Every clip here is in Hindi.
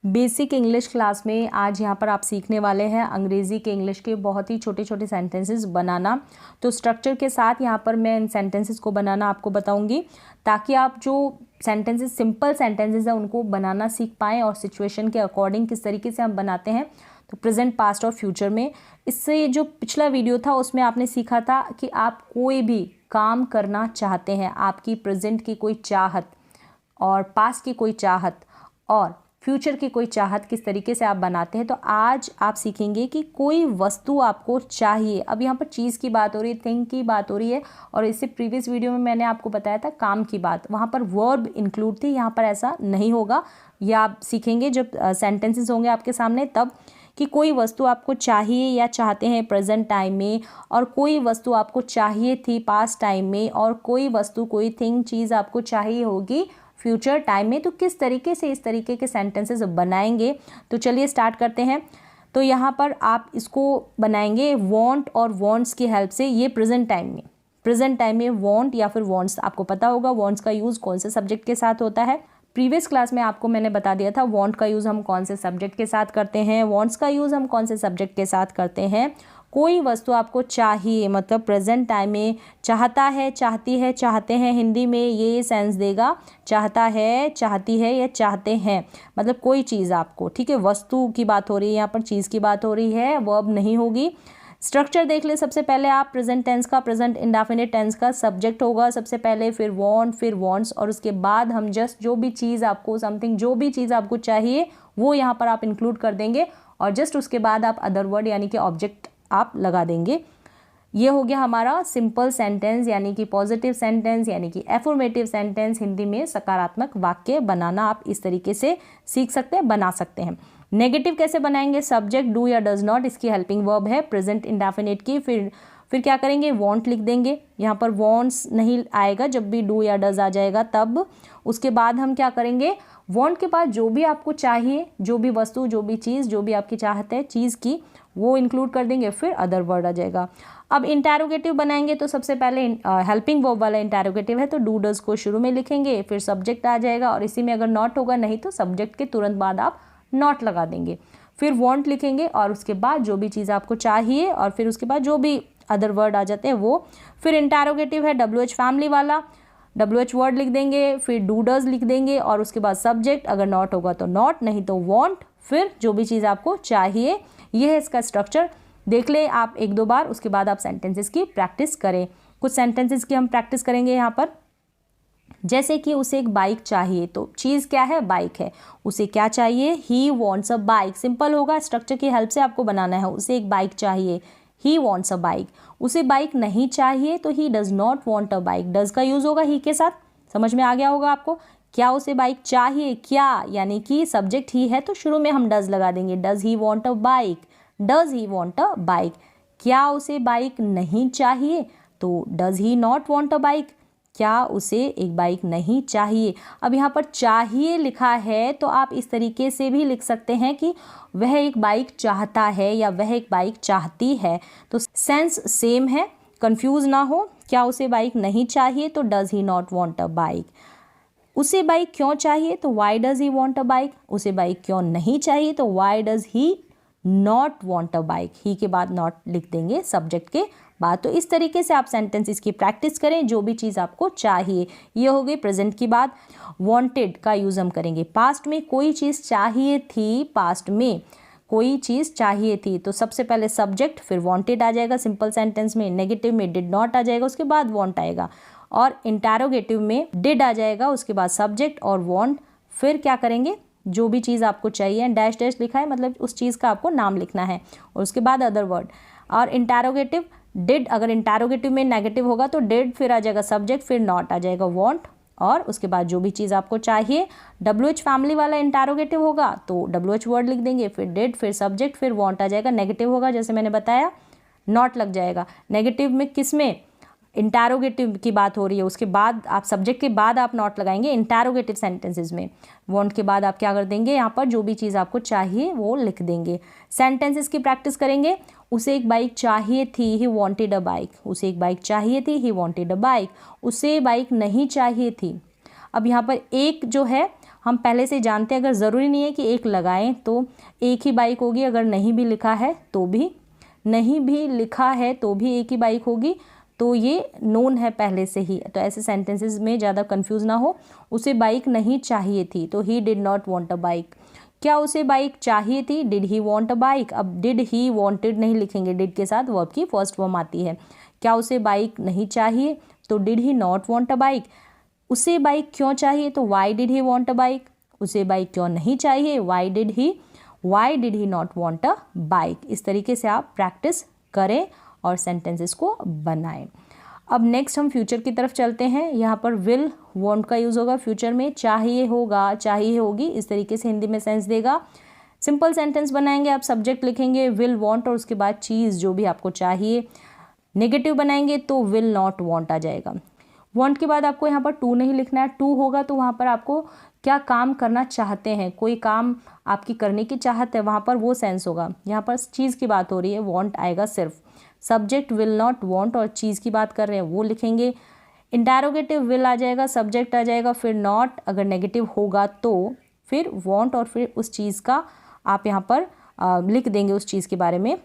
बेसिक इंग्लिश क्लास में आज यहाँ पर आप सीखने वाले हैं अंग्रेज़ी के इंग्लिश के बहुत ही छोटे छोटे सेंटेंसेस बनाना। तो स्ट्रक्चर के साथ यहाँ पर मैं इन सेंटेंसेस को बनाना आपको बताऊँगी ताकि आप जो सेंटेंसेस सिंपल सेंटेंसेस हैं उनको बनाना सीख पाएँ और सिचुएशन के अकॉर्डिंग किस तरीके से हम बनाते हैं, तो प्रेजेंट, पास्ट और फ्यूचर में। इससे जो पिछला वीडियो था उसमें आपने सीखा था कि आप कोई भी काम करना चाहते हैं, आपकी प्रेजेंट की कोई चाहत और पास्ट की कोई चाहत और फ्यूचर की कोई चाहत किस तरीके से आप बनाते हैं। तो आज आप सीखेंगे कि कोई वस्तु आपको चाहिए। अब यहाँ पर चीज़ की बात हो रही है, थिंग की बात हो रही है, और इससे प्रीवियस वीडियो में मैंने आपको बताया था काम की बात, वहाँ पर वर्ब इंक्लूड थी, यहाँ पर ऐसा नहीं होगा। यह आप सीखेंगे जब सेंटेंसेस होंगे आपके सामने तब, कि कोई वस्तु आपको चाहिए या चाहते हैं प्रेजेंट टाइम में, और कोई वस्तु आपको चाहिए थी पास्ट टाइम में, और कोई वस्तु कोई थिंग चीज़ आपको चाहिए होगी फ्यूचर टाइम में। तो किस तरीके से इस तरीके के सेंटेंसेस बनाएंगे, तो चलिए स्टार्ट करते हैं। तो यहाँ पर आप इसको बनाएंगे वांट और वांट्स की हेल्प से। ये प्रेजेंट टाइम में वांट या फिर वांट्स, आपको पता होगा वांट्स का यूज़ कौन से सब्जेक्ट के साथ होता है। प्रीवियस क्लास में आपको मैंने बता दिया था वांट का यूज़ हम कौन से सब्जेक्ट के साथ करते हैं, वांट्स का यूज़ हम कौन से सब्जेक्ट के साथ करते हैं। कोई वस्तु आपको चाहिए मतलब प्रेजेंट टाइम में चाहता है, चाहती है, चाहते हैं, हिंदी में ये सेंस देगा, चाहता है, चाहती है या चाहते हैं, मतलब कोई चीज़ आपको, ठीक है। वस्तु की बात हो रही है, यहाँ पर चीज़ की बात हो रही है, वर्ब नहीं होगी। स्ट्रक्चर देख ले, सबसे पहले आप प्रेजेंट टेंस का, प्रेजेंट इंडेफिनिट टेंस का सब्जेक्ट होगा सबसे पहले, फिर वांट, फिर वांट्स, और उसके बाद हम जस्ट जो भी चीज़ आपको समथिंग जो भी चीज़ आपको चाहिए वो यहाँ पर आप इंक्लूड कर देंगे, और जस्ट उसके बाद आप अदर वर्ड यानी कि ऑब्जेक्ट आप लगा देंगे। ये हो गया हमारा सिंपल सेंटेंस यानी कि पॉजिटिव सेंटेंस यानी कि एफर्मेटिव सेंटेंस। हिंदी में सकारात्मक वाक्य बनाना आप इस तरीके से सीख सकते हैं, बना सकते हैं। नेगेटिव कैसे बनाएंगे, सब्जेक्ट डू या डज नॉट, इसकी हेल्पिंग वर्ब है प्रेजेंट इंडेफिनिट की। फिर क्या करेंगे, वांट लिख देंगे, यहाँ पर वांट्स नहीं आएगा जब भी डू या डज आ जाएगा तब। उसके बाद हम क्या करेंगे, वांट के बाद जो भी आपको चाहिए, जो भी वस्तु, जो भी चीज़, जो भी आपकी चाहत है चीज़ की, वो इंक्लूड कर देंगे, फिर अदर वर्ड आ जाएगा। अब इंटेरोगेटिव बनाएंगे तो सबसे पहले हेल्पिंग वर्ब वाला इंटेरोगेटिव है तो डू डज को शुरू में लिखेंगे, फिर सब्जेक्ट आ जाएगा, और इसी में अगर नॉट होगा, नहीं तो सब्जेक्ट के तुरंत बाद आप नॉट लगा देंगे। फिर वांट लिखेंगे और उसके बाद जो भी चीज़ आपको चाहिए, और फिर उसके बाद जो भी अदर वर्ड आ जाते हैं वो। फिर इंटेरोगेटिव है WH फैमिली वाला, WH वर्ड लिख देंगे, फिर डू डज लिख देंगे, और उसके बाद सब्जेक्ट, अगर नॉट होगा तो नॉट, नहीं तो वांट, फिर जो भी चीज़ आपको चाहिए। ये है इसका स्ट्रक्चर। देख ले आप एक दो बार, उसके बाद आप सेंटेंसेस की प्रैक्टिस करें। कुछ सेंटेंसेस की हम प्रैक्टिस करेंगे यहाँ पर, जैसे कि उसे एक बाइक चाहिए, तो चीज़ क्या है, बाइक है। उसे क्या चाहिए, he wants a bike. Simple होगा, स्ट्रक्चर की हेल्प से आपको बनाना है। उसे एक बाइक चाहिए, ही वॉन्ट्स अ बाइक। उसे बाइक नहीं चाहिए तो he does not want a bike. Does का यूज़ होगा ही के साथ, समझ में आ गया होगा आपको। क्या उसे बाइक चाहिए, क्या यानी कि सब्जेक्ट ही है तो शुरू में हम डज लगा देंगे, does he want a bike, does he want a bike. क्या उसे बाइक नहीं चाहिए तो does he not want a bike, क्या उसे एक बाइक नहीं चाहिए। अब यहाँ पर चाहिए लिखा है तो आप इस तरीके से भी लिख सकते हैं कि वह एक बाइक चाहता है या वह एक बाइक चाहती है, तो सेंस सेम है, कंफ्यूज ना हो। क्या उसे बाइक नहीं चाहिए तो does he not want a bike. उसे बाइक क्यों चाहिए तो why does he want a bike. उसे बाइक क्यों नहीं चाहिए तो why does he not want a bike. He के बाद नॉट लिख देंगे सब्जेक्ट के बाद। तो इस तरीके से आप सेंटेंसेस की प्रैक्टिस करें, जो भी चीज़ आपको चाहिए। ये हो गई प्रेजेंट की बात। वांटेड का यूज़ हम करेंगे पास्ट में। कोई चीज़ चाहिए थी, पास्ट में कोई चीज़ चाहिए थी, तो सबसे पहले सब्जेक्ट, फिर वांटेड आ जाएगा सिंपल सेंटेंस में। नेगेटिव में डिड नॉट आ जाएगा, उसके बाद वांट आएगा, और इंटेरोगेटिव में डिड आ जाएगा, उसके बाद सब्जेक्ट और वांट। फिर क्या करेंगे, जो भी चीज़ आपको चाहिए, डैश डैश लिखा है मतलब उस चीज़ का आपको नाम लिखना है, और उसके बाद अदर वर्ड। और इंटेरोगेटिव डिड, अगर इंटेरोगेटिव में नेगेटिव होगा तो डिड, फिर आ जाएगा सब्जेक्ट, फिर नॉट आ जाएगा वांट, और उसके बाद जो भी चीज़ आपको चाहिए। WH फैमिली वाला इंटेरोगेटिव होगा तो WH वर्ड लिख देंगे, फिर डिड, फिर सब्जेक्ट, फिर वांट आ जाएगा। नेगेटिव होगा जैसे मैंने बताया, नॉट लग जाएगा। नेगेटिव में किस में, इंटेरोगेटिव की बात हो रही है, उसके बाद आप सब्जेक्ट के बाद आप नॉट लगाएंगे इंटेरोगेटिव सेंटेंसेस में। वांट के बाद आप क्या कर देंगे, यहाँ पर जो भी चीज़ आपको चाहिए वो लिख देंगे। सेंटेंसेस की प्रैक्टिस करेंगे। उसे एक बाइक चाहिए थी, ही वॉन्टेड अ बाइक। उसे एक बाइक चाहिए थी, ही वॉन्टेड अ बाइक। उसे बाइक नहीं चाहिए थी। अब यहाँ पर एक जो है हम पहले से जानते हैं, अगर ज़रूरी नहीं है कि एक लगाएं तो एक ही बाइक होगी, अगर नहीं भी लिखा है तो भी, नहीं भी लिखा है तो भी एक ही बाइक होगी, तो ये नोन है पहले से ही। तो ऐसे सेंटेंसेस में ज़्यादा कंफ्यूज ना हो। उसे बाइक नहीं चाहिए थी, तो he did not want a bike. क्या उसे बाइक चाहिए थी, did he want a bike. अब डिड ही वांटेड नहीं लिखेंगे, डिड के साथ वर्ब की फर्स्ट फॉर्म आती है। क्या उसे बाइक नहीं चाहिए, तो did he not want a bike. उसे बाइक क्यों चाहिए, तो why did he want a bike. उसे बाइक क्यों नहीं चाहिए, why did he not want a bike. इस तरीके से आप प्रैक्टिस करें और सेंटेंसेस को बनाएं। अब नेक्स्ट हम फ्यूचर की तरफ चलते हैं। यहाँ पर विल वांट का यूज़ होगा फ्यूचर में, चाहिए होगा, चाहिए होगी, इस तरीके से हिंदी में सेंस देगा। सिंपल सेंटेंस बनाएंगे, आप सब्जेक्ट लिखेंगे विल वांट और उसके बाद चीज़ जो भी आपको चाहिए। नेगेटिव बनाएंगे तो विल नॉट वांट आ जाएगा। वांट के बाद आपको यहाँ पर टू नहीं लिखना है, टू होगा तो वहाँ पर आपको क्या काम करना चाहते हैं, कोई काम आपकी करने की चाहत है, वहाँ पर वो सेंस होगा। यहाँ पर चीज़ की बात हो रही है, वांट आएगा सिर्फ। सब्जेक्ट विल नॉट वांट और चीज़ की बात कर रहे हैं वो लिखेंगे। इंटैरोगेटिव विल आ जाएगा, सब्जेक्ट आ जाएगा, फिर नॉट अगर नेगेटिव होगा तो फिर वांट और फिर उस चीज़ का आप यहाँ पर लिख देंगे उस चीज़ के बारे में।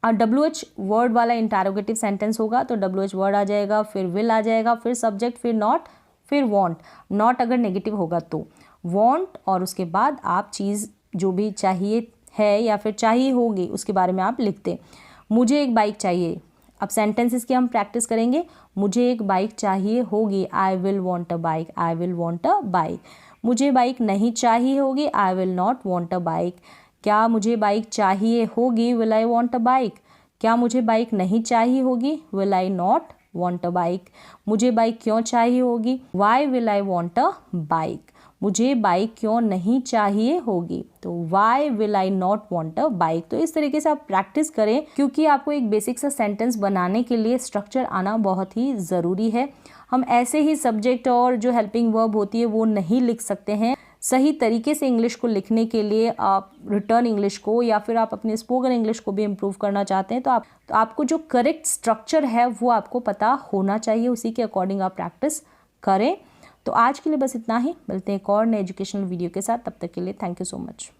और WH वर्ड वाला इंटैरोगेटिव सेंटेंस होगा तो WH वर्ड आ जाएगा, फिर विल आ जाएगा, फिर सब्जेक्ट, फिर नॉट, फिर वांट। नॉट अगर नेगेटिव होगा तो वांट और उसके बाद आप चीज़ जो भी चाहिए है या फिर चाहिए होगी उसके बारे में आप लिखते। मुझे एक बाइक चाहिए। अब सेंटेंसेस की हम प्रैक्टिस करेंगे। मुझे एक बाइक चाहिए होगी, I will want a bike, I will want a bike. मुझे बाइक नहीं चाहिए होगी, I will not want a bike. क्या मुझे बाइक चाहिए होगी, will I want a bike. क्या मुझे बाइक नहीं चाहिए होगी, will I not want a bike. मुझे बाइक क्यों चाहिए होगी, why will I want a bike. मुझे बाइक क्यों नहीं चाहिए होगी, तो why will I not want a bike. तो इस तरीके से आप प्रैक्टिस करें, क्योंकि आपको एक बेसिक सा सेंटेंस बनाने के लिए स्ट्रक्चर आना बहुत ही ज़रूरी है। हम ऐसे ही सब्जेक्ट और जो हेल्पिंग वर्ब होती है वो नहीं लिख सकते हैं। सही तरीके से इंग्लिश को लिखने के लिए आप रिटर्न इंग्लिश को या फिर आप अपने स्पोकन इंग्लिश को भी इम्प्रूव करना चाहते हैं तो आपको जो करेक्ट स्ट्रक्चर है वो आपको पता होना चाहिए, उसी के अकॉर्डिंग आप प्रैक्टिस करें। तो आज के लिए बस इतना ही, मिलते हैं एक और नए एजुकेशनल वीडियो के साथ। तब तक के लिए थैंक यू सो मच।